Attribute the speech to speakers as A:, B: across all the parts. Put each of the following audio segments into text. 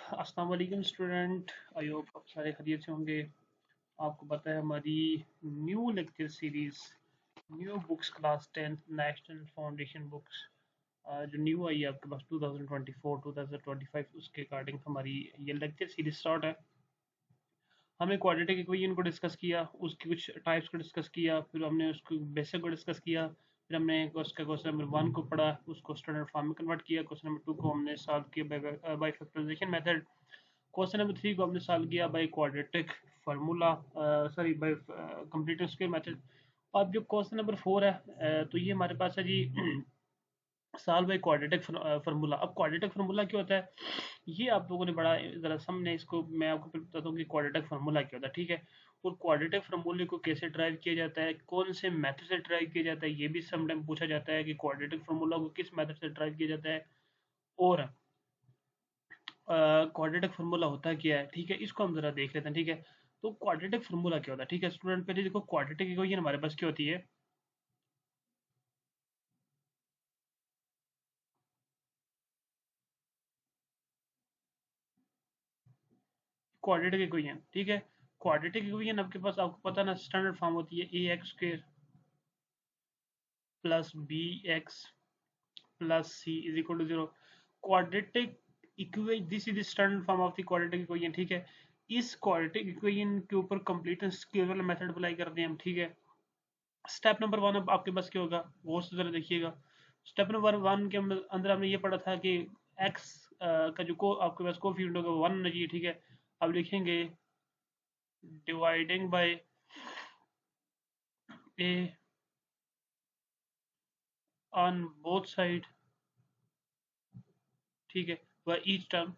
A: अस्सलाम वालेकुम student. I hope आप सारे खैरियत से होंगे। आपको पता है हमारी new lecture series new books class 10th national foundation books जो न्यू आई है आपके पास 2024 2025 उसके अकॉर्डिंग हमारी ये लेक्चर सीरीज स्टार्ट है। हमने क्वाड्रेटिक इक्वेशन को डिस्कस किया, उसके कुछ टाइप्स को डिस्कस किया, फिर हमने उसको बेसिक को डिस्कस किया, फिर हमने उसका क्वेश्चन नंबर 1 को पढ़ा, उसको स्टैंडर्ड फॉर्म में कन्वर्ट किया, क्वेश्चन नंबर 2 को हमने सॉल्व किया by factorisation method, question number 3 को हमने सॉल्व किया by quadratic formula sorry by completing square method. अब जो क्वेश्चन नंबर 4 है तो ये हमारे पास है जी सॉल्व बाय क्वाड्रेटिक फार्मूला। अब क्वाड्रेटिक फार्मूला क्या होता है ये आप लोगों ने बड़ा ज़रा समझना इसको, मैं आपको फिर बताता हूँ कि क्वाड्रेटिक फार्मूला क्या होता है, ठीक है। और क्वाड्रेटिक फार्मूले को कैसे ड्राइव किया जाता है, कौन से मेथड से ड्राइव किया जाता है, ये भी समटाइम पूछा जाता है कि क्वाड्रेटिक फार्मूला को किस मेथड से ड्राइव किया जाता है, और क्वाड्रेटिक फार्मूला होता क्या है, ठीक है। इसको हम जरा देख लेते हैं, ठीक है। तो क्वाड्रेटिक फार्मूला क्या होता है, ठीक है स्टूडेंट। पहले देखो क्वाड्रेटिक इक्वेशन हमारे पास क्या होती है। क्वाड्रेटिक इक्वेशन, ठीक है। क्वाड्रेटिक इक्वेशन आपके पास, आपको पता ना, स्टैंडर्ड फॉर्म होती है A x square plus B x plus C is equal to zero. Quadratic equation, this is the standard form of the quadratic equation, ठीक है। इस क्वाड्रेटिक इक्वेशन के ऊपर कंप्लीट स्केल वाला मेथड अप्लाई करते हैं हम, ठीक है। स्टेप नंबर 1 अब आपके पास क्या होगा वो जरा देखिएगा। स्टेप नंबर 1 के अंदर हमने ये पढ़ा था कि एक्स का जो आपके पास कोफिशिएंट होगा वो 1 होना चाहिए, ठीक है। अब लिखेंगे dividing by a on both side, ठीक है। By each term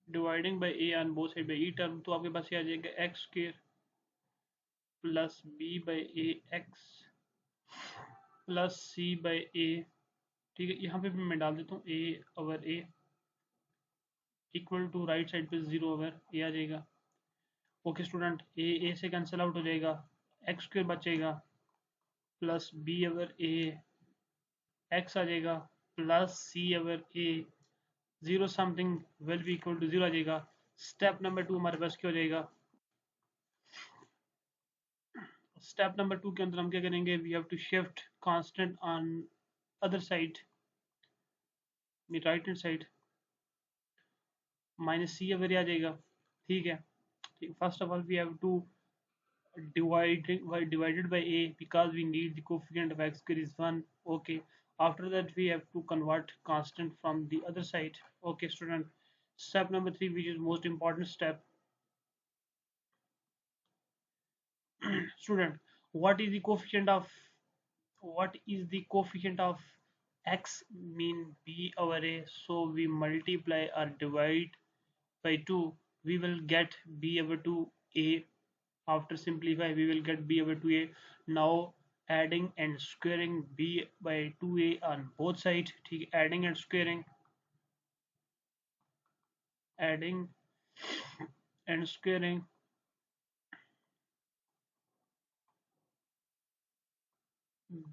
A: dividing by a on both side by e term, तो आपके पास ये आ जाएगा x square plus b by a x plus c by a, ठीक है। यहाँ पे भी मैं डाल देता हूँ a over a equal to right side पे 0 ओवर ए आ जाएगा। ओके स्टूडेंट, ए से कैंसिल आउट हो जाएगा, एक्स स्क्वायर बचेगा plus b over a x आ जाएगा plus c over a, zero something will be equal to 0 आ जाएगा। स्टेप नंबर 2 हमारे पास क्या हो जाएगा। स्टेप नंबर 2 के अंदर हम क्या करेंगे, we have to shift constant on other side, right hand side, minus c अगर आ जाएगा, ठीक है। First of all we have to divided by a because we need the coefficient of x square is 1, okay. After that we have to convert constant from the other side, okay student. Step number 3, which is most important step. Student, what is the coefficient of x mean b over a, so we multiply or divide by 2, we will get b over 2a. After simplify we will get b over 2a. Now adding and squaring b by 2a on both sides, ठीक है। adding and squaring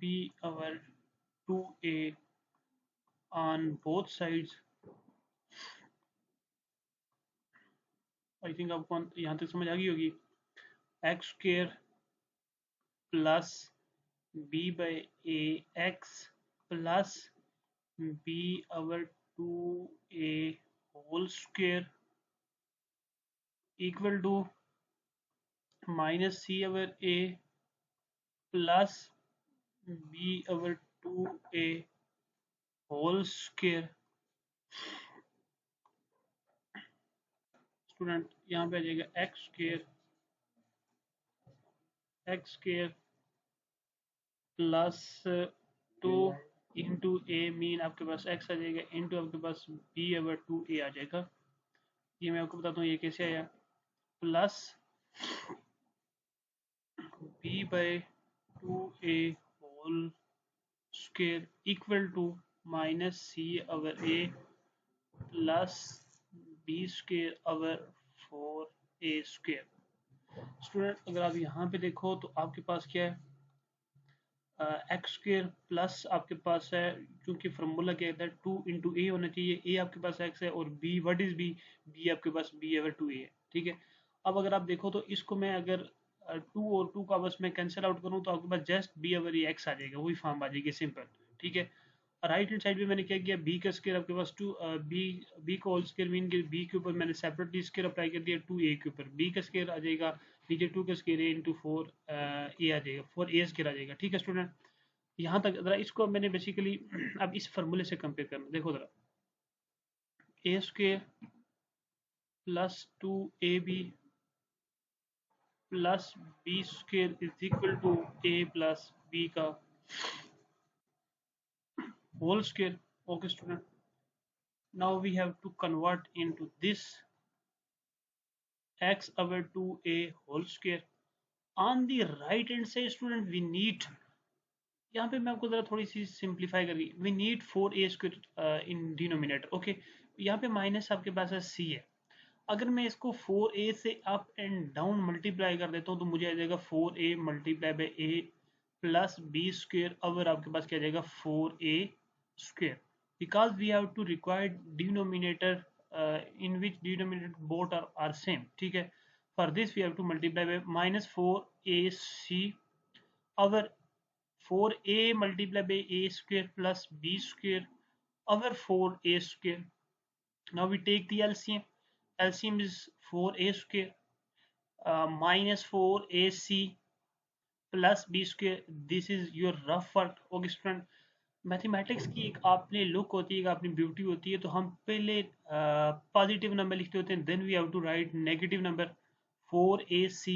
A: b over 2a on both sides। I think आपको यहाँ तक समझ आ गई होगी। X square plus b by a x plus b over 2a whole square equal to minus c over a plus b over 2a whole square. Student यहाँ पे आ जाएगा x square plus 2 into a, mean आपके पास x आ जाएगा into आपके पास B over 2a आ जाएगा। ये मैं आपको बताता हूँ ये कैसे आया, plus b by 2a whole square equal to minus c over a plus b square over 4a square. Student अगर आप यहाँ पे देखो तो आपके पास क्या है, एक्स स्क्र प्लस आपके पास है, क्योंकि फार्मूला क्या कहता है 2 × a होना चाहिए, a आपके पास x है और b what is b, b आपके पास b अगर 2a है, ठीक है। अब अगर आप देखो तो इसको मैं अगर 2 और 2 का बस मैं कैंसिल आउट करूँ तो आपके पास जस्ट b ओवर ये x आ जाएगा, वही फॉर्म आ जाएगी सिंपल, ठीक है। राइट हैंड साइड पे मैंने क्या किया, b का स्क्वायर आपके पास 2 b को होल स्क्वायर मीन के b के ऊपर मैंने सेपरेटली स्क्वायर अप्लाई कर दिया 2a के ऊपर, b का स्क्वायर आ जाएगा नीचे 2 का स्क्वायर a इंटू 4 a आ जाएगा, 4a स्क्वायर आ जाएगा, ठीक है स्टूडेंट। यहाँ तक जरा इसको मैंने बेसिकली अब इस फार्मूले से कंपेयर करना, देखो जरा a square plus 2ab plus b square is equal to a plus b का whole square, okay student. now we have to convert into this x over 2a whole square on the right hand side student we need, यहाँ पे मैं आपको जरा थोड़ी सी simplify करके, we need 4a² in denominator, okay. यहाँ पे माइनस आपके पास है c है, अगर मैं इसको 4a से अप एंड डाउन मल्टीप्लाई कर देता हूँ तो मुझे आ जाएगा 4a multiply by a plus b square over आपके पास क्या आ जाएगा 4a square, because we have to require denominator in which denominator both are same, ठीक है। for this we have to multiply by minus 4ac over 4a multiplied by a square plus b square over 4a square. Now we take the LCM. LCM is 4a square minus 4ac plus b square. This is your rough work. Okay student, mathematics की एक आपने look होती है, एक अपनी beauty होती है, तो हम पहले पॉजिटिव नंबर लिखते होते हैं, then we have to write negative number 4ac,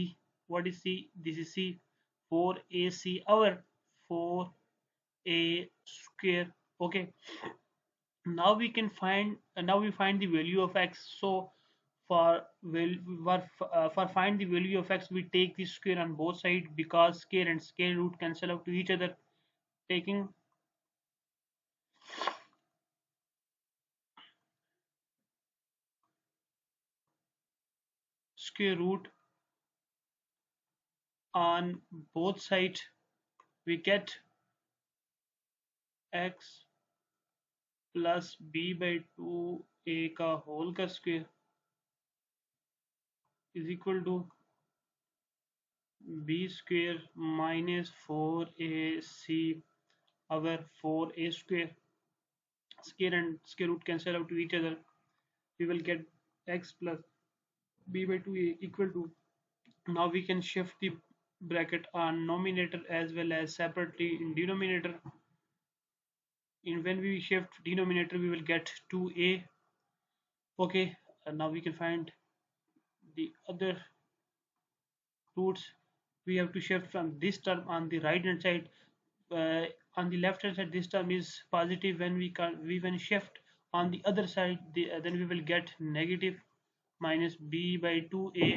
A: what is c, this is c, 4ac और 4a square, okay। now we can find now we find the value of x, so for for find the value of x we take the square on both sides because square and square root cancel out to each other, taking square root on both sides we get x plus b by 2a का whole का square is equal to b square minus 4ac over 4a square, square and square root cancel out to each other, we will get x plus b by 2a equal to, now we can shift the bracket on numerator as well as separately in denominator. In when we shift denominator we will get 2a, okay, and now we can find the other roots. We have to shift from this term on the right hand side, on the left hand side this term is positive, when we when shift on the other side then we will get negative minus b by 2a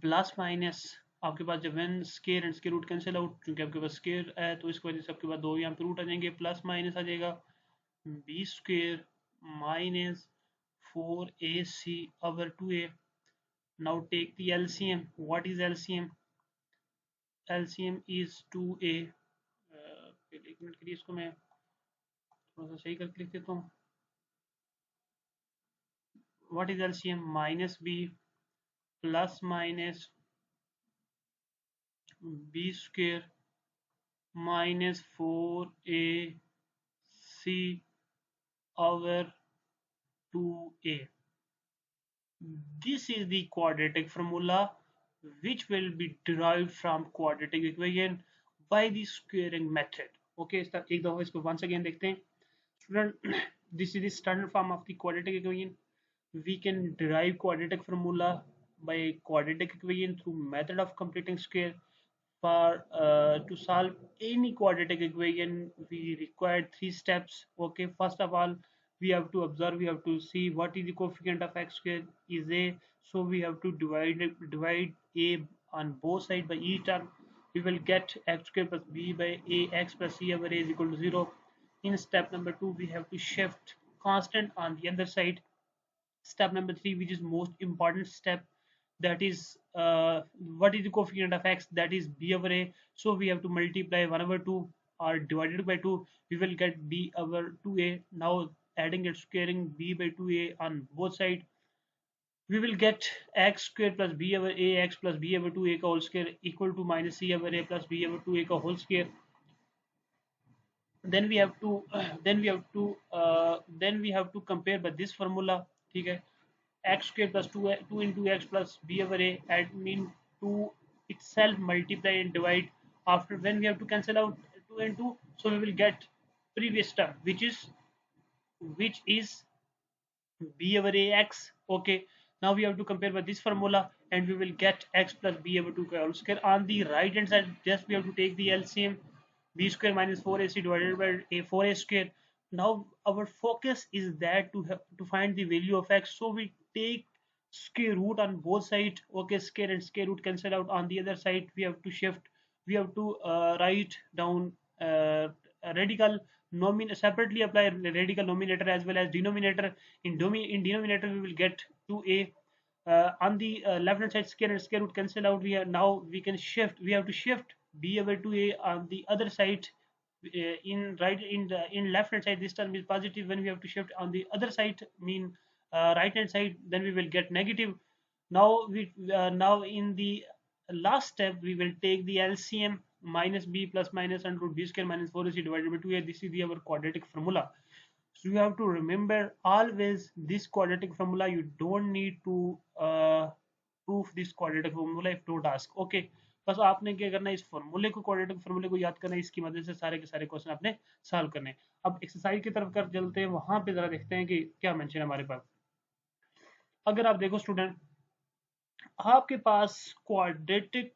A: plus minus आपके पास जब one square and square root cancel out, क्योंकि आपके पास square है तो इसकी वजह से आपके पास दो यहाँ पे रूट आ जाएंगे, प्लस माइनस आ जाएगा b square minus 4ac over 2a. now take the LCM. what is LCM? LCM is 2a, एक मिनट के लिए इसको मैं थोड़ा सा सही करके लिख देता हूँ। what is LCM? Minus b plus minus b square minus 4ac over 2a. This is the quadratic formula which will be derived from quadratic equation by the squaring method. Okay, एक दफा इसको once again देखते हैं student. This is the standard form of the quadratic equation. We can derive quadratic formula by quadratic equation through method of completing square. For to solve any quadratic equation we require 3 steps, okay. First of all we have to observe, we have to see what is the coefficient of x square is a, so we have to divide a on both sides by each term, we will get x square plus b by a x plus c over a is equal to 0. in step number 2 we have to shift constant on the other side. Step number 3, which is most important step, that is what is the coefficient of x, that is b over a. So we have to multiply 1 over 2 or divided by 2, we will get b over 2a. Now adding and squaring b by 2a on both sides, we will get x square plus b over a x plus b over 2a का whole square equal to minus c over a plus b over 2a का whole square. Then we have to then we have to compare by this formula. ठीक है, x square plus 2 into x plus b over a, and mean 2 itself multiply and divide. After when we have to cancel out 2 and 2, so we will get previous term which is b over ax. Okay, now we have to compare by this formula, and we will get x plus b over 2 whole square. On the right hand side, just we have to take the LCM, b square minus 4ac divided by a 4a square. Now our focus is that to find the value of x, so we take square root on both sides. Okay, square and square root cancel out. On the other side, we have to shift, we have to write down radical separately apply radical numerator as well as denominator. In denominator we will get 2a. On the left hand side, square and square root cancel out. Now we can shift, we have to shift b over 2a on the other side. In left hand side, this term is positive. When we have to shift on the other side, mean right hand side, then we will get negative. Now in the last step, we will take the LCM, minus b plus minus under root b square minus 4ac divided by 2a. This is our quadratic formula. So you have to remember always this quadratic formula. You don't need to prove this quadratic formula if don't ask. Okay, बस आपने क्या करना है, इस फॉर्मूले को, quadratic फॉर्मूले को याद करना है, इसकी मदद से सारे के सारे क्वेश्चन आपने सॉल्व करने हैं. अब एक्सरसाइज की तरफ कर चलते हैं, वहां पे जरा देखते हैं कि क्या मेंशन है हमारे पास. अगर आप देखो स्टूडेंट, आपके पास क्वाड्रेटिक,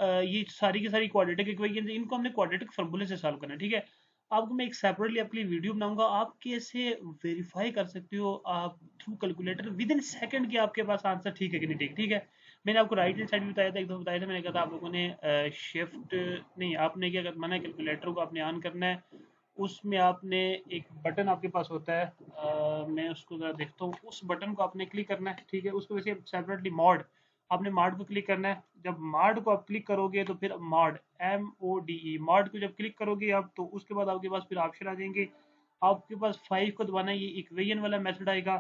A: ये सारी की सारी क्वाड्रेटिक इक्वेशन, इनको हमने क्वाड्रेटिक फॉर्मूले से सॉल्व करना है. ठीक है, आपको मैं एक सेपरेटली आपके लिए वीडियो बनाऊंगा, आप कैसे वेरीफाई कर सकते हो आप through calculator with in second कि आपके पास आंसर ठीक है कि नहीं ठीक. ठीक है, मैंने आपको राइट हैंड साइड भी बताया था, एक दो बताया था, मैंने कहा था आप लोगों ने शिफ्ट नहीं, आपने क्या करना है, कैलकुलेटर को आपने ऑन करना है. उसमें आपने एक बटन आपके पास होता है, मैं उसको जरा देखता हूँ, उस बटन को आपने क्लिक करना है. ठीक है, उसको वैसे सेपरेटली मॉड, आपने मॉड को क्लिक करना है. जब मॉड को आप क्लिक करोगे तो फिर मॉड MODE मॉड को जब क्लिक करोगे आप, तो उसके बाद आपके पास फिर ऑप्शन आ जाएंगे. आपके पास 5 को दबाना है, ये इक्वेशन वाला मेथड आएगा.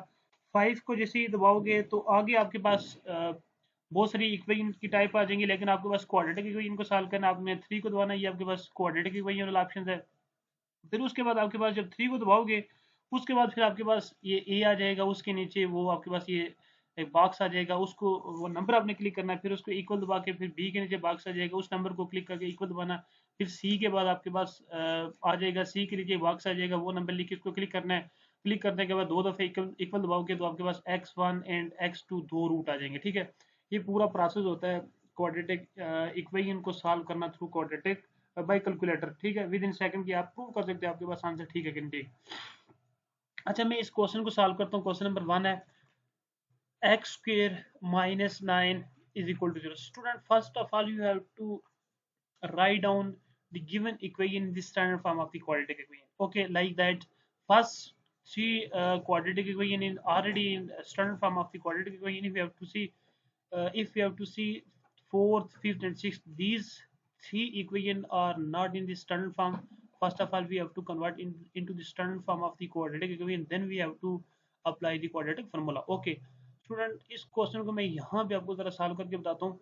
A: 5 को जैसे ही दबाओगे तो आगे आपके पास बहुत सारी इक्वेशन की टाइप आ जाएंगी, लेकिन आपके पास क्वाड्रेटिक इक्वेशन को सॉल्व करना. आपने 3 को दबाना है, ये आपके पास क्वाड्रेटिक इक्वेशन वाला ऑप्शन है. फिर उसके बाद आपके पास जब 3 को दबाओगे, उसके बाद फिर आपके पास ये ए आ जाएगा, उसके नीचे वो आपके पास ये एक बॉक्स आ जाएगा, उसको वो नंबर आपने क्लिक करना है. फिर उसको इक्वल दबा के फिर बी के नीचे बॉक्स आ जाएगा, उस नंबर को क्लिक करके इक्वल दबाना. फिर सी के बाद आपके पास आ जाएगा, सी के नीचे बॉक्स आ जाएगा, वो नंबर लिख के उसको क्लिक करना है. क्लिक करने के बाद दो दफे इक्वल दबाओगे तो आपके पास x1 एंड x2 दो रूट आ जाएंगे. ठीक है, ये पूरा प्रोसेस होता है क्वाड्रेटिक इक्वेशन को सॉल्व करना थ्रू क्वाड्रेटिक बाय कैलकुलेटर. ठीक है, विद इन सेकंड की आप प्रूव कर सकते हैं आपके पास आंसर ठीक है कि नहीं ठीक. अच्छा, मैं इस क्वेश्चन को सॉल्व करता हूँ. क्वेश्चन नंबर 1 है x square minus 9 is equal to 0. Student, first of all you have to write down the given equation in the standard form of the quadratic equation. Okay, like that. First see quadratic equation is already in standard form of the quadratic equation. If we have to see fourth, fifth and sixth, these three equations are not in the standard form. First of all we have to convert into the standard form of the quadratic equation, then we have to apply the quadratic formula. Okay student, इस question को मैं यहाँ पे आपको जरा solve करके बताता हूँ.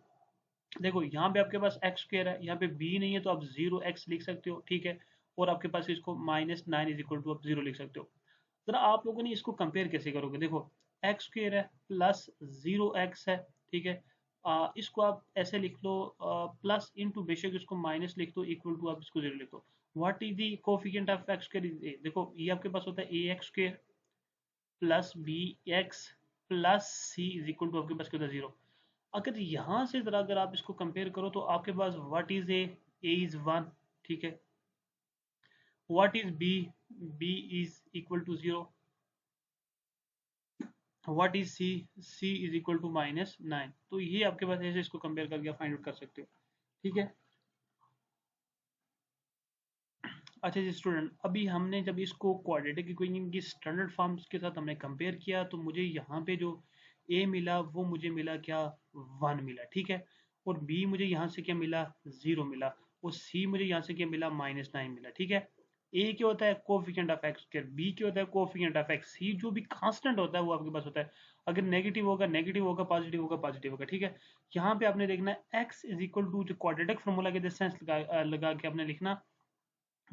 A: देखो यहाँ पे आपके पास एक्स स्क्वायर है, यहाँ पे बी नहीं है तो आप 0x लिख सकते हो. ठीक है, और आपके पास इसको -9 इज इक्वल टू आप 0 लिख सकते हो. जरा आप लोगों ने इसको कंपेयर कैसे करोगे. देखो एक्स स्क्वायर है प्लस 0x है. ठीक है, इसको आप ऐसे लिख लो, प्लस इंटू बेशक इसको माइनस लिख दो, इक्वल टू आप इसको 0 लिख दो. What is the coefficient of x square is a. देखो ये आपके पास होता है ax square plus bx plus C is equal to आपके पास क्या होता है 0. अगर यहाँ से जरा अगर आप इसको कंपेयर करो तो आपके पास व्हाट इज ए इज 1. ठीक है, what is b is equal to 0. What is c is equal to -9. तो ये आपके पास ऐसे इसको कंपेयर करके आप फाइंड आउट कर सकते हो. ठीक है, अच्छा जी स्टूडेंट, अभी हमने जब इसको क्वाड्रेटिक इक्वेशन की स्टैंडर्ड फॉर्म्स के साथ हमने कंपेयर किया तो मुझे यहाँ पे जो ए मिला वो मुझे मिला क्या 1 मिला, ठीक है। और बी मुझे यहाँ से क्या मिला 0 मिला, और सी मुझे यहाँ से क्या मिला -9 मिला, ठीक है। ए क्या होता है coefficient of x square, b क्या होता है कोफिशिएंट ऑफ एक्स, सी जो भी कांस्टेंट होता है वो आपके पास होता है। अगर नेगेटिव होगा नेगेटिव होगा, पॉजिटिव होगा पॉजिटिव होगा, ठीक है। यहाँ पे आपने देखना है एक्स इज इक्वल टू जो क्वाड्रेटिक फार्मूला के सेंस लगा के आपने लिखना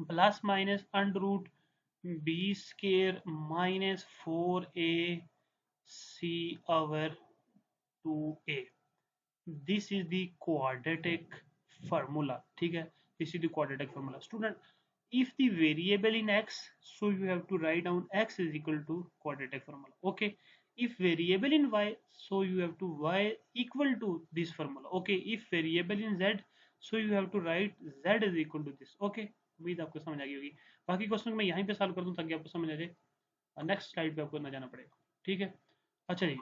A: plus minus under root b square minus 4ac over 2a. This is the quadratic formula, ठीक है। This is the quadratic formula. Student, if the variable in x, so you have to write down x is equal to quadratic formula. Okay. If variable in y, so you have to y equal to this formula. Okay. If variable in z, so you have to write z is equal to this. Okay. उम्मीद आपको समझ आ गई होगी। बाकी question मैं यहीं पे सॉल्व कर दूं ताकि आपको समझ आ जाए, नेक्स्ट स्लाइड पे आपको ना जाना पड़ेगा, ठीक है। अच्छा जी,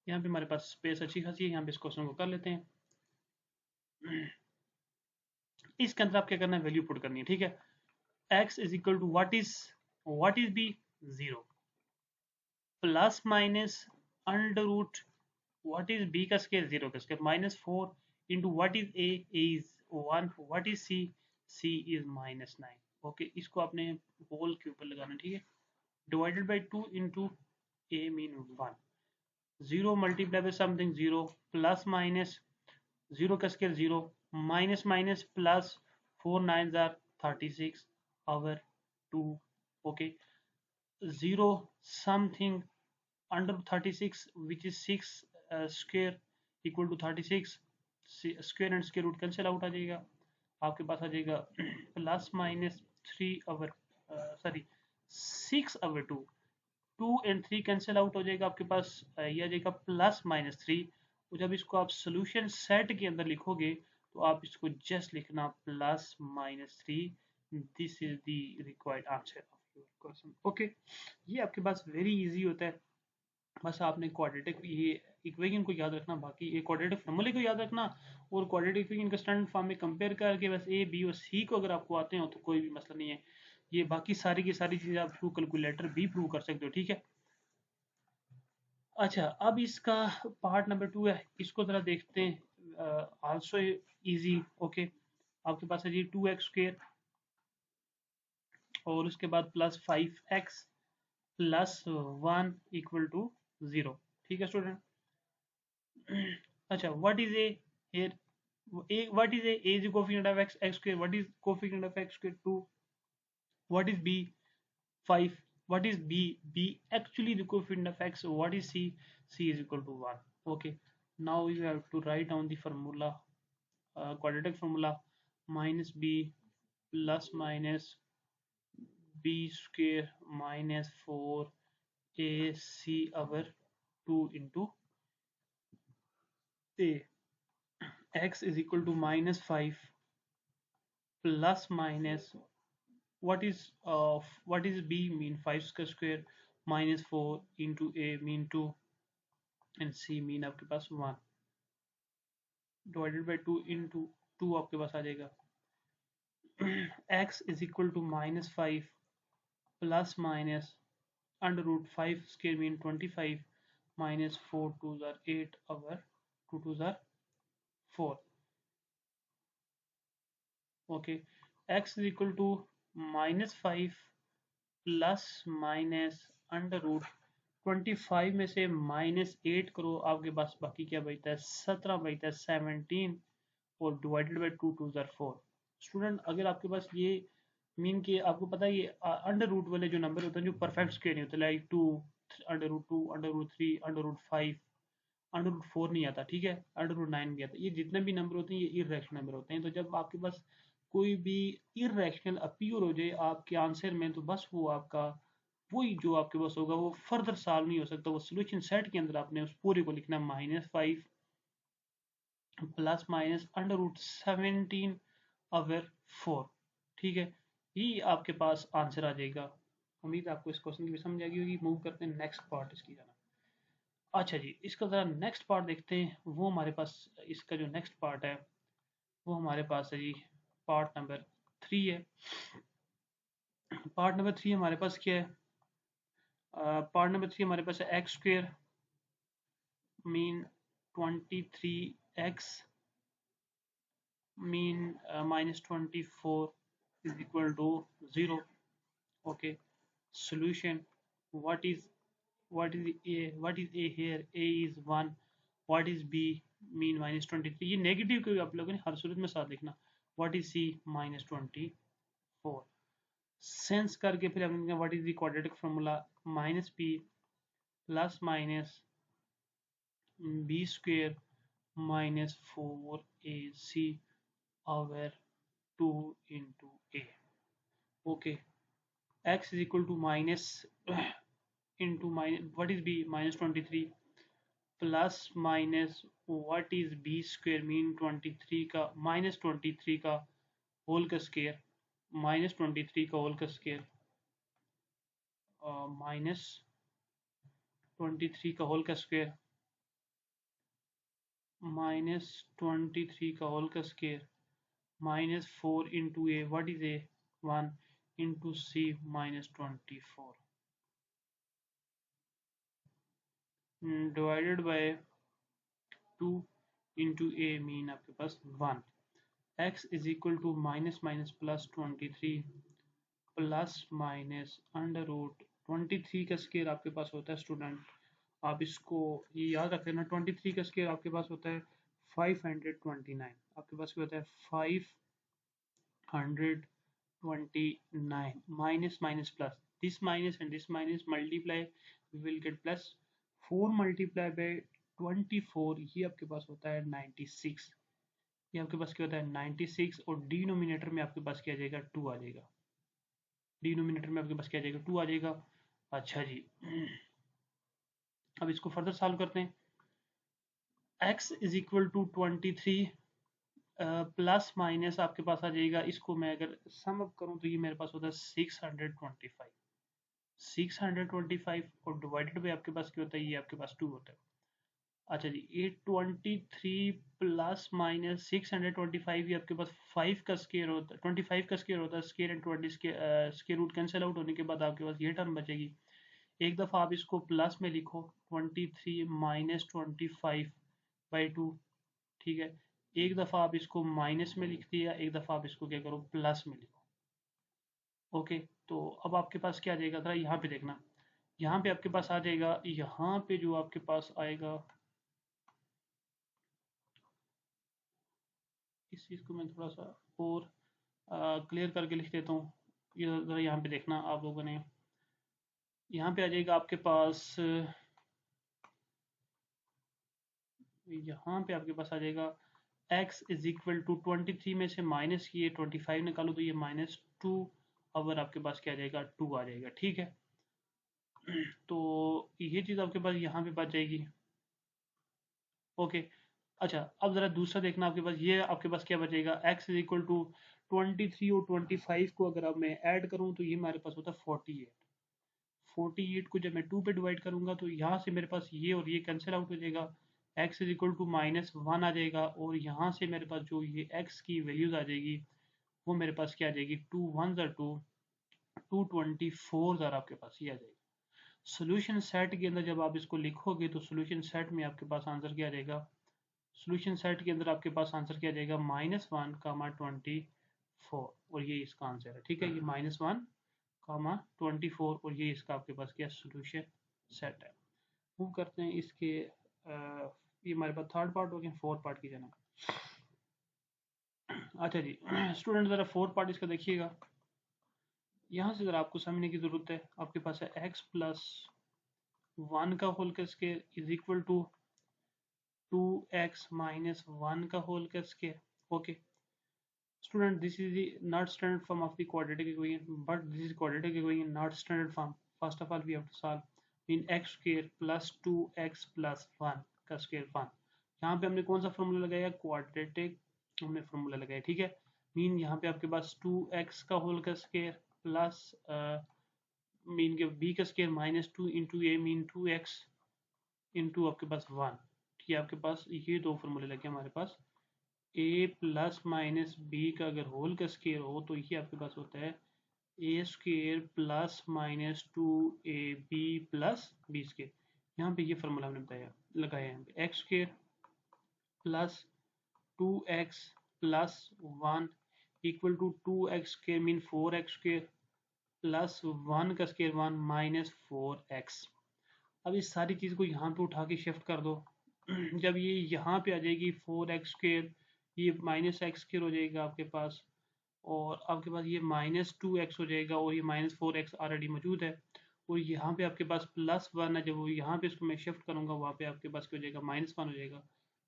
A: यहाँ पे हमारे पास स्पेस अच्छी खासी है, यहाँ पे इस क्वेश्चन को कर लेते हैं। इसके अंदर आप क्या करना है, वैल्यू पुट करनी है, ठीक है। x is equal to what is b 0 plus minus under root what is b का स्केयर 0 का square -4 into what is a is 1, what is c is -9। Okay, इसको आपने होल के ऊपर लगाना, ठीक है। Divided by 2 into a mean 1, 0 multiply by something 0 plus minus 0 का square 0 minus minus plus 4 9 are 36 over 2, okay, 0 something under 36 which is 6 square equal to 36, square and square root cancel out आ जाएगा, आपके पास आ जाएगा plus minus 3 over sorry 6 over 2, 2 and 3 cancel out हो जाएगा, आपके पास ये आ जाएगा प्लस -3। तो जब इसको आप सोल्यूशन सेट के अंदर लिखोगे तो आप इसको जस्ट लिखना plus -3, this is the required answer of your question. Okay, ये आपके पास वेरी इजी होता है, बस आपने क्वाड्रेटिक ये इक्वेशन को याद रखना, बाकी ये क्वाड्रेटिक फॉर्मूले को याद रखना, और क्वाड्रेटिक इक्वेशन का स्टैंडर्ड फॉर्म में कंपेयर करके बस ए बी और सी को अगर आपको आते हो तो कोई भी मसला नहीं है। ये बाकी सारी की सारी चीज़ें आप थ्रू कैलकुलेटर भी प्रूव कर सकते हो, ठीक है। अच्छा, अब इसका पार्ट नंबर 2 है, इसको जरा देखते हैं। Also easy, okay. आपके पास है जी 2x स्क्वायर और उसके बाद plus 5x plus 1 equal to 0, ठीक है स्टूडेंट। अच्छा, what is A here, what is a is coefficient of x square, what is coefficient of x square 2, what is b 5, what is b actually the coefficient of x, what is c is equal to 1, okay। Now you have to write down the formula, quadratic formula, minus b plus minus b square minus 4ac over 2 into a, x is equal to -5 plus minus what is b mean 5 square minus 4 into a mean 2 and c mean आपके पास 1 divided by 2 into 2 आपके पास आ जाएगा x is equal to -5 plus minus under root 5 square mean 25 minus 4 2s are 8 over 2 2s are 4, okay। x is equal to -5 plus minus under root 25 में से -8 करो, आपके पास बाकी क्या बचता है 17 बचता है 17 और डिवाइडेड बाई 2 2 ज़ार 4। स्टूडेंट, अगर आपके पास ये मीन कि आपको पता है ये अंडर रूट वाले जो नंबर होते हैं जो परफेक्ट स्क्वायर नहीं होते, like 2 under root 2 under root 3 under root 5 under root 4 नहीं आता, ठीक है, अंडर रूट 9 भी आता, ये जितने भी नंबर होते हैं ये इररेशनल नंबर होते हैं। तो जब आपके पास कोई भी इररेशनल अपीयर हो जाए आपके आंसर में तो बस वो आपका वही जो आपके पास होगा वो फर्दर सॉल्व नहीं हो सकता, वो सोल्यूशन सेट के अंदर आपने उस पूरे को लिखना -5 plus minus under root 17 over 4, ठीक है। ये आपके पास आंसर आ जाएगा। उम्मीद आपको इस क्वेश्चन की भी समझ आ गई होगी। मूव करते हैं नेक्स्ट पार्ट इसकी जाना। अच्छा जी, इसका ज़रा नेक्स्ट पार्ट देखते हैं। वो हमारे पास इसका जो नेक्स्ट पार्ट है वो हमारे पास है जी पार्ट नंबर 3 है। पार्ट नंबर 3 हमारे पास क्या है? पार्ट नंबर 3 हमारे पास है x square mean 23x mean minus 24 is equal to 0. Okay, solution. what is what is a here? A is 1. What is B? mean minus 23. ये नेगेटिव को आप लोगों ने हर सूरत में साथ लिखना. What is C? minus 24. Sense करके फिर हमने लिखा what is the quadratic formula? minus B plus minus B square minus 4AC over 2 into A. Okay, x is equal to minus into minus, what is b? minus 23 plus minus what is b square mean 23 का minus 23 का whole का square minus 23 का whole का square minus 23 का whole का square minus 23 का whole का square minus 4 into a, what is a? 1 into c minus 24 divided by 2 into a mean आपके पास 1. x is equal to minus minus plus 23 plus minus under root 23 का square आपके पास होता है स्टूडेंट. आप इसको ये याद रख लेना. 23 का स्केयर आपके पास होता है 529. आपके पास क्या होता है 529 minus minus plus this minus and this minus multiply we will get plus 4 multiply by 24 ये आपके पास होता है 96. ये आपके पास क्या होता है 96 और डिनोमिनेटर में आपके पास क्या आ जाएगा 2 आ जाएगा. डिनोमिनेटर में आपके पास क्या आ जाएगा 2 आ जाएगा. अच्छा जी, अब इसको फर्दर सॉल्व करते हैं. x is equal to 23 plus minus आपके पास आ जाएगा. इसको मैं अगर सम अप करूं तो ये मेरे पास होता है 625 और डिवाइडेड बाय आपके पास क्या होता है ये आपके पास 2 होता है. अच्छा जी, 823 प्लस माइनस 625 ये आपके पास 5 का स्केयर होता है 25 का स्केयर होता है. Square and 20 square root cancel out होने के बाद आपके पास ये टर्म बचेगी. एक दफ़ा आप इसको प्लस में लिखो 23 माइनस 25 बाई 2. ठीक है, एक दफ़ा आप इसको माइनस में लिख दिया, एक दफ़ा आप इसको क्या करो प्लस में लिखो. ओके, तो अब आपके पास क्या आ जाएगा था यहाँ पे देखना. यहाँ पे आपके पास आ जाएगा, यहाँ पे जो आपके पास आएगा इस चीज़ को मैं थोड़ा सा और क्लियर करके लिख देता हूँ. ये ज़रा यहाँ पे देखना आप लोगों ने. यहाँ पे आ जाएगा आपके पास, यहाँ पे आपके पास आ जाएगा x इज इक्वल टू 23 में से माइनस किए 25 निकालो तो ये माइनस 2 और आपके पास क्या आ जाएगा 2 आ जाएगा. ठीक है, तो ये चीज़ आपके पास यहाँ पे बच जाएगी. ओके, अच्छा अब ज़रा दूसरा देखना आपके पास. ये आपके पास क्या बचेगा x इज इक्वल टू 23 और 25 को अगर अब मैं ऐड करूँ तो ये हमारे पास होता है 48. 48 को जब मैं 2 पे डिवाइड करूंगा तो यहाँ से मेरे पास ये और ये कैंसिल आउट हो जाएगा. x is equal to minus 1 आ जाएगा और यहाँ से मेरे पास जो ये x की वैल्यूज आ जाएगी वो मेरे पास क्या आ जाएगी 2 1 ज़ा 2 224 ज़रा आपके पास ये आ जाएगी. सोल्यूशन सेट के अंदर जब आप इसको लिखोगे तो सोल्यूशन सेट में आपके पास आंसर क्या आ जाएगा. सोल्यूशन सेट के अंदर आपके पास आंसर क्या आ जाएगा -1, 24 और ये इसका आंसर है. ठीक है, ये -1, 24 और ये इसका आपके पास क्या सोल्यूशन सेट है. मूव करते हैं इसके ये हमारे पास थर्ड पार्ट हो गया. फोर्थ पार्ट की जाना. अच्छा जी स्टूडेंट ज़रा फोर्थ पार्ट इसका देखिएगा. यहाँ से ज़रा आपको समझने की ज़रूरत है. आपके पास है x प्लस 1 का होल का square is equal to 2x minus 1 का होल का square. Okay student, this is the not standard form of the quadratic equation, but this is quadratic equation not standard form. First of all we have to solve mean x square plus 2x plus 1 का square 1. यहाँ पे हमने कौन सा formula लगाया quadratic हमने formula लगाया. ठीक है, मीन यहाँ पे आपके पास 2x का होल का स्क्वायर प्लस मीन के b का square minus 2 into a mean 2x into आपके पास 1. ठीक है, आपके पास ये दो फॉर्मूले लगे हमारे पास. a प्लस माइनस बी का अगर होल का स्केयर हो तो ये आपके पास होता है a square plus minus 2ab plus b square. यहाँ पे ये फार्मूला हमने बताया लगाया यहाँ पे x square plus 2x plus 1 equal to 2x square mean 4x square plus 1 का स्क्र 1 माइनस 4x। अब इस सारी चीज़ को यहाँ पे उठा के शिफ्ट कर दो। जब ये यहाँ पे आ जाएगी 4x स्क्र, ये माइनस एक्स स्क्र हो जाएगा आपके पास, और आपके पास ये माइनस 2x हो जाएगा, और ये माइनस 4x ऑलरेडी मौजूद है, और यहाँ पे आपके पास प्लस 1 है। जब वो यहाँ पे इसको मैं शिफ्ट करूँगा वहाँ पे आपके पास क्या हो जाएगा, माइनस 1 हो जाएगा।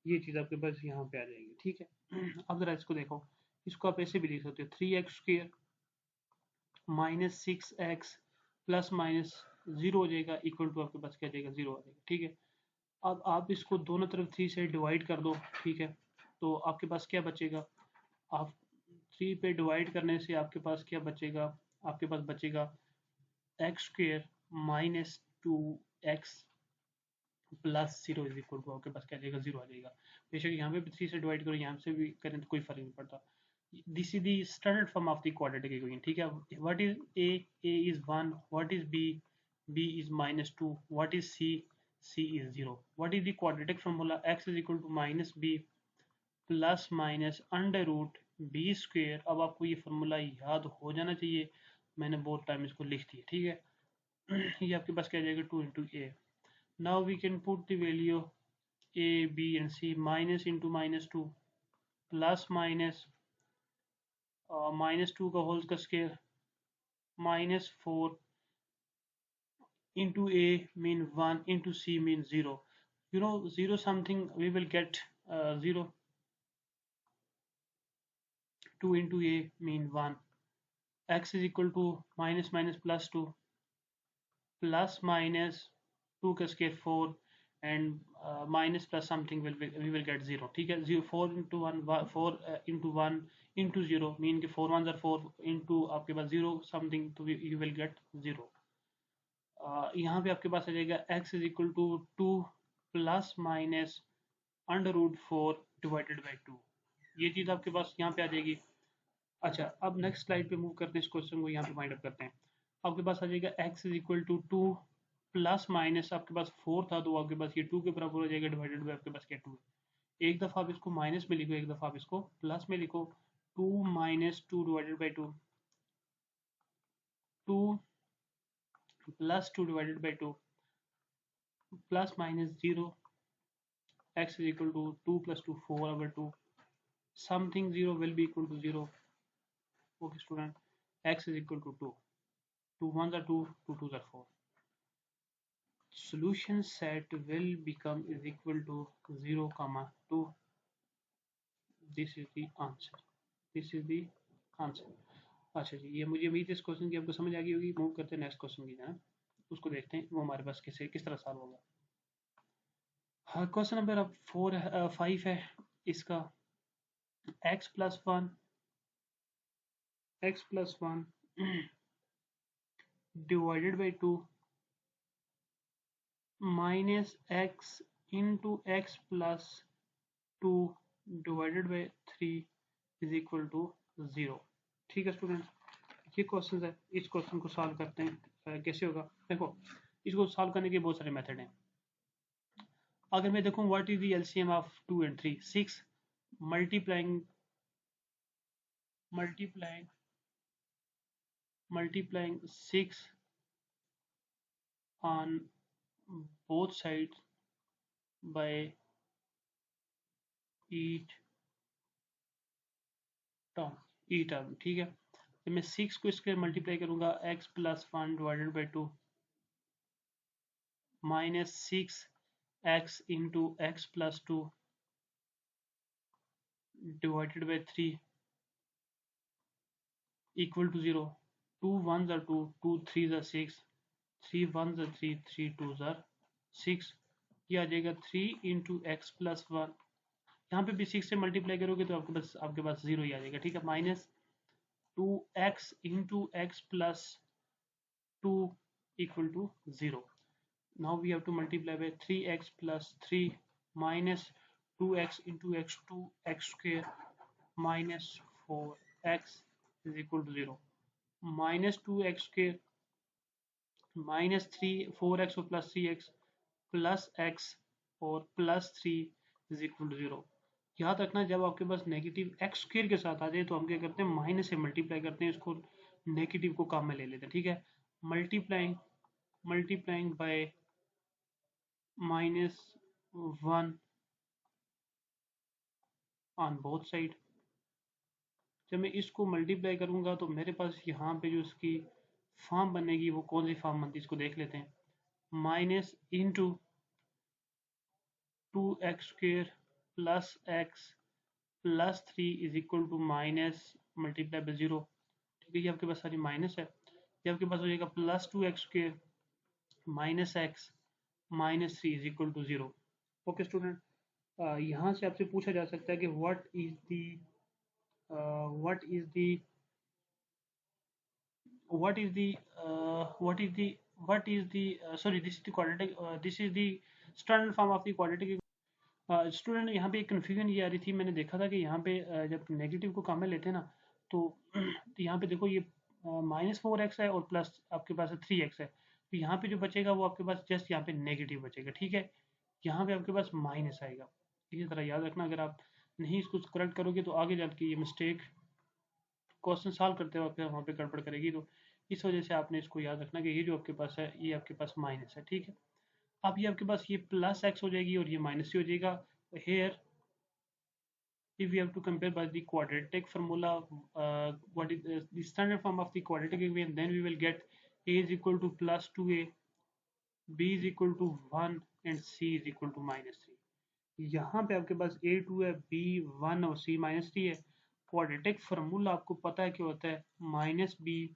A: ये चीज़ आपके पास यहाँ पे आ जाएगी, ठीक है। अब जरा इसको देखो, इसको आप ऐसे भी लिख सकते हो 3x square minus 6x plus minus 0 हो जाएगा, इक्वल टू आपके पास क्या जाएगा, 0 आ जाएगा, ठीक है। अब आप इसको दोनों तरफ 3 से डिवाइड कर दो, ठीक है। तो आपके पास क्या बचेगा, आप 3 पे डिवाइड करने से आपके पास क्या बचेगा, आपके पास बचेगा x square minus 2x plus 0 is equal to आपके पास क्या जाएगा, 0 आ जाएगा। बेशक यहाँ पे भी 3 से डिवाइड करो, यहाँ से भी करें तो कोई फर्क नहीं पड़ता। This is the standard form of the quadratic equation, ठीक है। What is a is 1, what is b is -2, what is c is 0। What is the quadratic formula, x is equal to minus b plus minus under root b square. अब आपको ये formula याद हो जाना चाहिए, मैंने बहुत टाइम इसको लिख दिया, ठीक है। ये आपके पास क्या जाएगा, 2 into a. Now we can put the value a b and c, minus into minus 2 plus minus minus 2 का होल का square minus 4 into a mean 1 into c mean 0. You know 0 something we will get 0. 2 into a mean 1. X is equal to minus minus plus 2 plus minus 2 का square 4 and minus plus something we will get 0, ठीक है। 0 4 into 1 4 into 1 into 0 mean कि 4 1s are 4 into आपके पास 0 something, तो you will get 0। यहाँ पे आपके पास आ जाएगा x is equal to 2 plus minus under root 4 divided by 2। ये चीज़ आपके पास यहाँ पे आ जाएगी। अच्छा, अब नेक्स्ट स्लाइड पे मूव करते हैं, इस क्वेश्चन को यहाँ पे फाइंड अप करते हैं। आपके पास आ जाएगा x is equal to 2 plus minus आपके पास 4 था, तो आपके पास ये 2 के बराबर हो जाएगा, डिवाइडेड बाई आपके पास क्या 2 है। एक दफ़ा आप इसको माइनस में लिखो, एक दफ़ा आप इसको प्लस में लिखो। 2 minus 2 divided by 2, 2 plus 2 divided by 2 plus minus 0, x is equal to 2 plus 2 4 over 2, something 0 will be equal to 0. Okay student, x is equal to 2, 2 1s are 2, 2 2s are 4. Solution set will become is equal to 0 comma 2. This is the answer, this is the answer. अच्छा जी, ये मुझे उम्मीद है इस question की आपको समझ आ गई होगी। मूव करते हैं नेक्स्ट क्वेश्चन की जाना, उसको देखते हैं वो हमारे पास किस तरह सॉल्व होगा। हाँ, क्वेश्चन नंबर अब 5 है इसका। x plus 1 divided by 2 minus x into x plus 2 divided by 3 is equal to 0। ठीक है स्टूडेंट्स, ये क्वेश्चन है, इस क्वेश्चन को सॉल्व करते हैं। कैसे होगा, देखो इसको सॉल्व करने के बहुत सारे मेथड हैं। अगर मैं देखूं what is the LCM of 2 and 3, 6 multiplying multiplying multiplying 6 on both sides by each term, ठीक है। तो मैं 6 को इसके मल्टीप्लाई करूंगा, x plus 1 divided by 2 minus 6x into x plus 2 divided by 3 equal to 0। 2 1s are 2, 2 3s are 6, 3 1s are 3, 3 2s are 6। ये आ जाएगा 3 इंटू एक्स प्लस 1, यहाँ पे भी 6 से मल्टीप्लाई करोगे तो आपके पास 0 ही आ जाएगा, ठीक है। Minus 2x into x plus 2 equal to 0. Now we have to multiply by 3x plus 3 minus 2x into x2 x square minus 4x is equal to 0. -2x² -4x और +3x प्लस एक्स और +3 is equal to 0। याद रखना जब आपके पास negative x square के साथ आ जाए तो हम क्या करते हैं, माइनस से मल्टीप्लाई करते हैं, इसको नेगेटिव को काम में ले लेते हैं। ठीक है, multiplying by -1 on both side. जब मैं इसको मल्टीप्लाई करूंगा तो मेरे पास यहाँ पे जो इसकी फॉर्म बनेगी वो कौन सी फॉर्म बनती है, इसको देख लेते हैं। Minus into 2x² plus x plus 3 is equal to minus multiply by 0। ठीक है, ये आपके पास सारी माइनस है। ये आपके पास हो जाएगा +2x² minus x minus 3 is equal to 0। Okay student, यहाँ से आपसे पूछा जा सकता है कि what is the what is the what is the what is the sorry, this is the quadratic this is the standard form of the quadratic। Student यहाँ पे एक कन्फ्यूजन ये आ रही थी, मैंने देखा था कि यहाँ पे जब नेगेटिव को काम में लेते हैं ना तो यहाँ पे देखो ये -4x है और प्लस आपके पास 3x है, तो यहाँ पे जो बचेगा वो आपके पास जस्ट यहाँ पे नेगेटिव बचेगा। ठीक है, यहाँ पे आपके पास माइनस आएगा। इसी तरह याद रखना, अगर आप नहीं इसको करेक्ट करोगे तो आगे जाके ये मिस्टेक क्वेश्चन सॉल्व करते वक्त वहाँ पे गड़बड़ करेगी। तो इस वजह से आपने इसको याद रखना कि ये जो आपके पास है ये आपके पास माइनस है। ठीक है, अब ये आपके पास ये प्लस एक्स हो जाएगी और ये माइनस सी हो जाएगा। Here if we have to compare by the quadratic formula, what is the standard form of the quadratic equation, then we will get a is equal to +2a, b is equal to 1 and c is equal to -3। यहाँ पे आपके पास a2 है, b1 और c -3 है। Quadratic formula आपको पता है क्या होता है, -b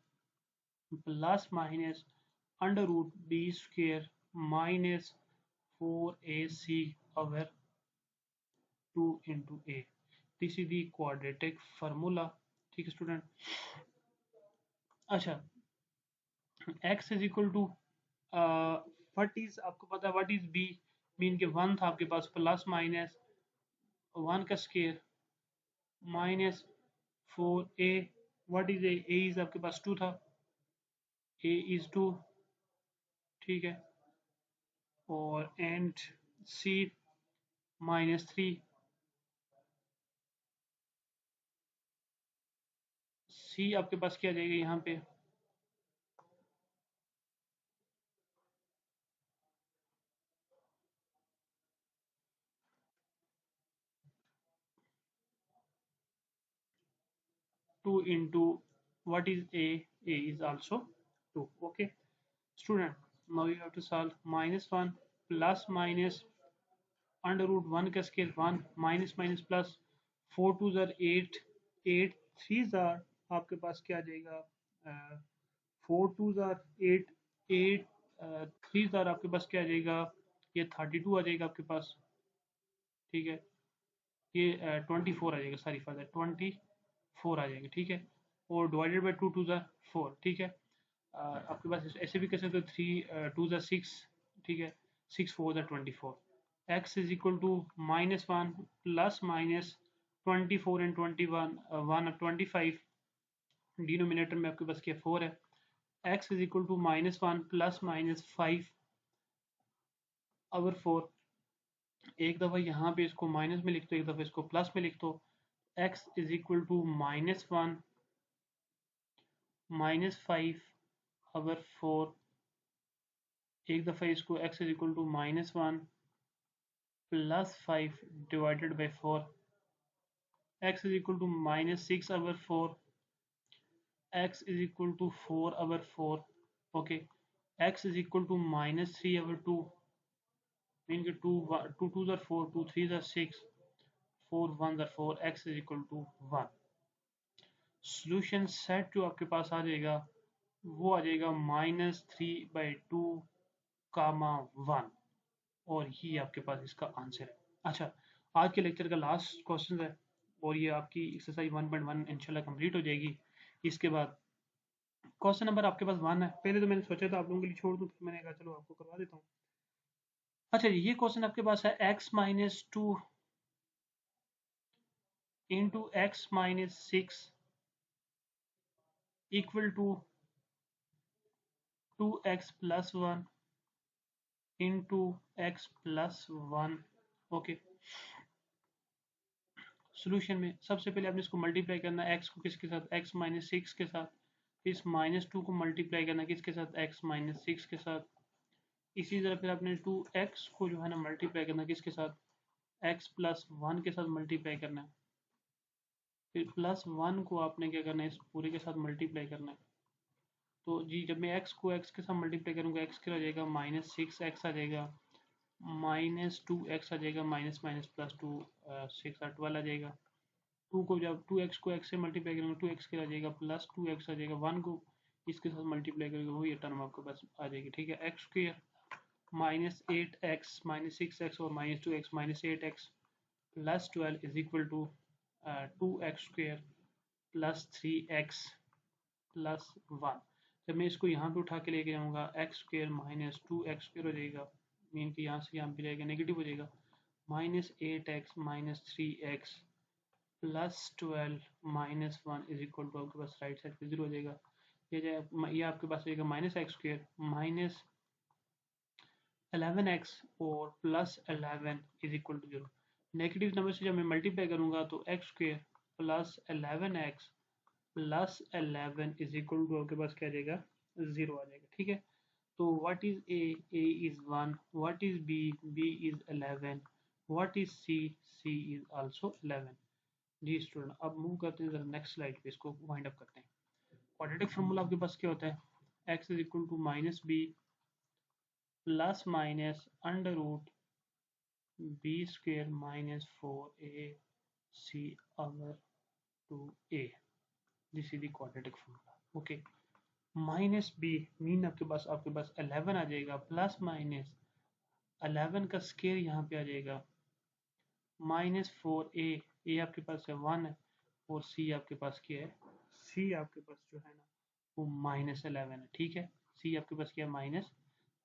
A: plus minus √b² minus 4ac over 2 into a। This is the quadratic formula. ठीक है स्टूडेंट, अच्छा x is equal to what is, आपको पता है व्हाट इज b, मीन के 1 था आपके पास, प्लस माइनस 1 का square minus 4a। What is a is आपके पास 2 था, a इज 2। ठीक है, और एंड c -3, c आपके पास क्या जाएगा यहाँ पे 2 into what is a is also 2। okay student, now you have to solve -1 plus minus √1 का स्केल 1 माइनस माइनस प्लस 4 2 ज़ार 8 8 3 ज़ार आपके पास क्या आ जाएगा 4 2 ज़ार 8 8 3 ज़ार आपके पास क्या आ जाएगा, ये 32 आ जाएगा आपके पास। ठीक है, ये 24 आ जाएगा, सॉरी फॉर दैट 24 आ जाएगा। ठीक है, और डिवाइडेड बाई 2 2 ज़ार 4। ठीक है, आपके पास ऐसे भी कर सकते हो 3 2 ज़ार 6। ठीक है, 6 4 ज़ार 24। x is equal to -1 plus minus 24 and 21 1 25। Denominator में आपके पास क्या 4 है। x is equal to -1 plus minus 5 over 4। एक दफ़ा यहाँ पे इसको माइनस में लिख दो, एक दफ़ा इसको प्लस में लिख दो। x is equal to -1 -5 over 4। एक दफ़ा इसको x is equal to -1 plus 5 divided by 4। x is equal to -6 over 4, x is equal to 4 over 4। okay, x is equal to -3 over 2, mean कि 2 2 2 are 4 2 3 are 6 4 1 are 4, x is equal to 1। Solution set जो आपके पास आ जाएगा वो आ जाएगा -3/2 कामा 1, और ये आपके पास इसका आंसर है। अच्छा, आज के लेक्चर का लास्ट क्वेश्चन है और ये आपकी एक्सरसाइज 1.1 इंशाल्लाह कंप्लीट हो जाएगी। इसके बाद क्वेश्चन नंबर आपके पास 1 है। पहले तो मैंने सोचा था आप लोगों के लिए छोड़ दूं, फिर मैंने कहा चलो आपको करवा देता हूँ। अच्छा, ये क्वेश्चन आपके पास है x-2 into x-6 equal to 2x plus 1 into x plus 1। Okay, solution में सबसे पहले आपने इसको मल्टीप्लाई करना है x को किसके साथ, x माइनस सिक्स के साथ। इस माइनस टू को मल्टीप्लाई करना किसके साथ, x माइनस सिक्स के साथ। इसी तरह फिर आपने 2x को जो है ना मल्टीप्लाई करना किसके साथ, x प्लस 1 के साथ मल्टीप्लाई करना है। फिर प्लस 1 को आपने क्या करना है, इस पूरे के साथ मल्टीप्लाई करना है। तो जी जब मैं x को x के साथ मल्टीप्लाई करूँगा, x क्या हो जाएगा, माइनस सिक्स एक्स आ जाएगा, माइनस 2x आ जाएगा, माइनस माइनस प्लस 2 6 और 12 आ जाएगा। 2 को जब 2x को x से मल्टीप्लाई करेंगे 2x क्या आ जाएगा, प्लस 2x आ जाएगा। 1 को इसके साथ मल्टीप्लाई करेंगे वो ये टर्म आपके पास आ जाएगी। ठीक है, x square minus 8x minus 6x और minus 2x minus 8x plus 12 is equal to 2x square plus 3x plus 1। जब मैं इसको यहाँ पे उठा के लेके जाऊँगा, x square minus 2x square हो जाएगा, मीन कि यहाँ से यहाँ पे जाएगा नेगेटिव हो जाएगा, minus 8x minus 3x plus 12 minus 1 is equal to आपके पास राइट साइड पे 0 हो जाएगा। ये आपके पास आएगा minus x square minus 11x और plus 11 is equal to 0। Negative number से जब मैं मल्टीप्लाई करूँगा तो x square plus 11x plus 11 is equal to आपके पास क्या आ जाएगा, 0 आ जाएगा। ठीक है, तो what is a is 1, what is b is 11, what is c is also 11। जी स्टूडेंट, अब मूव करते हैं जरा नेक्स्ट स्लाइड पे, इसको वाइंड अप करते हैं। क्वाड्रेटिक फार्मूला आपके पास क्या होता है, x is equal to minus b plus minus under root b square minus 4ac over 2a। This is the quadratic formula. Okay, minus b mean आपके पास 11 आ जाएगा, प्लस माइनस 11 का स्केयर यहाँ पे आ जाएगा, माइनस 4a आपके पास है 1 है, और c आपके पास क्या है, c आपके पास जो है ना वो माइनस 11 है। ठीक है, c आपके पास क्या है, माइनस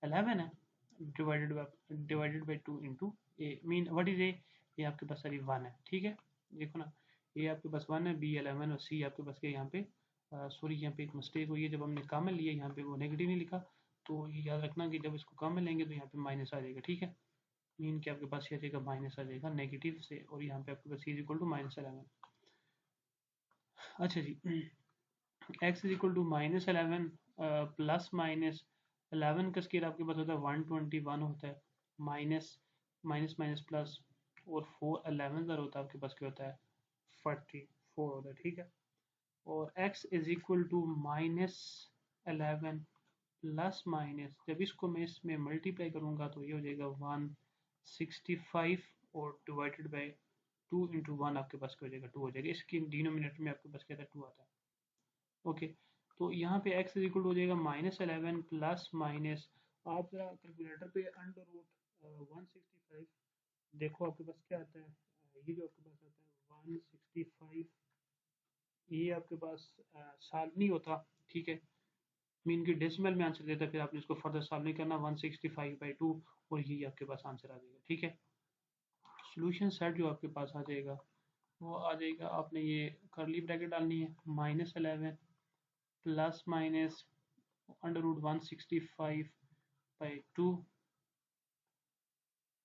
A: 11 है, divided by 2 into a, mean what is ए, ये आपके पास सारी 1 है। ठीक है, देखो ना, ए आपके पास 1 है, बी 11 और सी आपके पास क्या यहाँ पे, सॉरी यहाँ पे एक मिस्टेक हुई है, जब हमने कॉमन लिया यहाँ पे वो नेगेटिव नहीं लिखा, तो ये याद रखना कि जब इसको कॉमन लेंगे तो यहाँ पे माइनस आ जाएगा। ठीक है, मीन कि आपके पास ये आ जाएगा माइनस आ जाएगा नेगेटिव से, और यहाँ पे आपके पास इज इक्वल टू माइनस 11। अच्छा जी, x is equal to minus 11 plus minus 11 का स्केयर आपके पास होता है 121 होता है, माइनस माइनस माइनस प्लस, और 4 11 का होता है आपके पास क्या होता है, 44 होता है। ठीक है, और x is equal to minus 11 plus minus, जब इसको मैं इसमें मल्टीप्लाई करूँगा तो ये हो जाएगा 165 और डिवाइडेड बाई 2 इंटू 1 आपके पास क्या हो जाएगा, 2 हो जाएगा। इसकी डिनोमिनेटर में आपके पास क्या था, 2 आता है। ओके, तो यहाँ पे x इज इक्वल हो जाएगा माइनस 11 प्लस माइनस, आप जरा कैलकुलेटर पे अंडर रूट 165 देखो आपके पास क्या आता है, ये जो आपके पास आता है 165, ये आपके पास सॉल्व नहीं होता। ठीक है, मीन की डेसिमल में आंसर देता है, फिर आपने इसको फर्दर सॉल्व नहीं करना, 165/2 और यही आपके पास आंसर आ जाएगा। ठीक है, सोल्यूशन सेट जो आपके पास आ जाएगा वो आ जाएगा, आपने ये करली ब्रैकेट डालनी है, -11 प्लस माइनस अंडर रूट 165/2।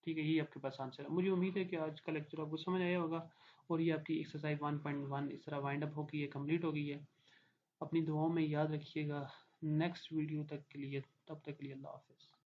A: ठीक है, यही आपके पास आंसर है। मुझे उम्मीद है कि आज का लेक्चर आपको समझ आया होगा, और ये आपकी एक्सरसाइज 1.1 इस तरह वाइंड अप हो गई है, कंप्लीट हो गई है। अपनी दुआओं में याद रखिएगा। नेक्स्ट वीडियो तक के लिए, तब तक के लिए अल्लाह हाफिज़।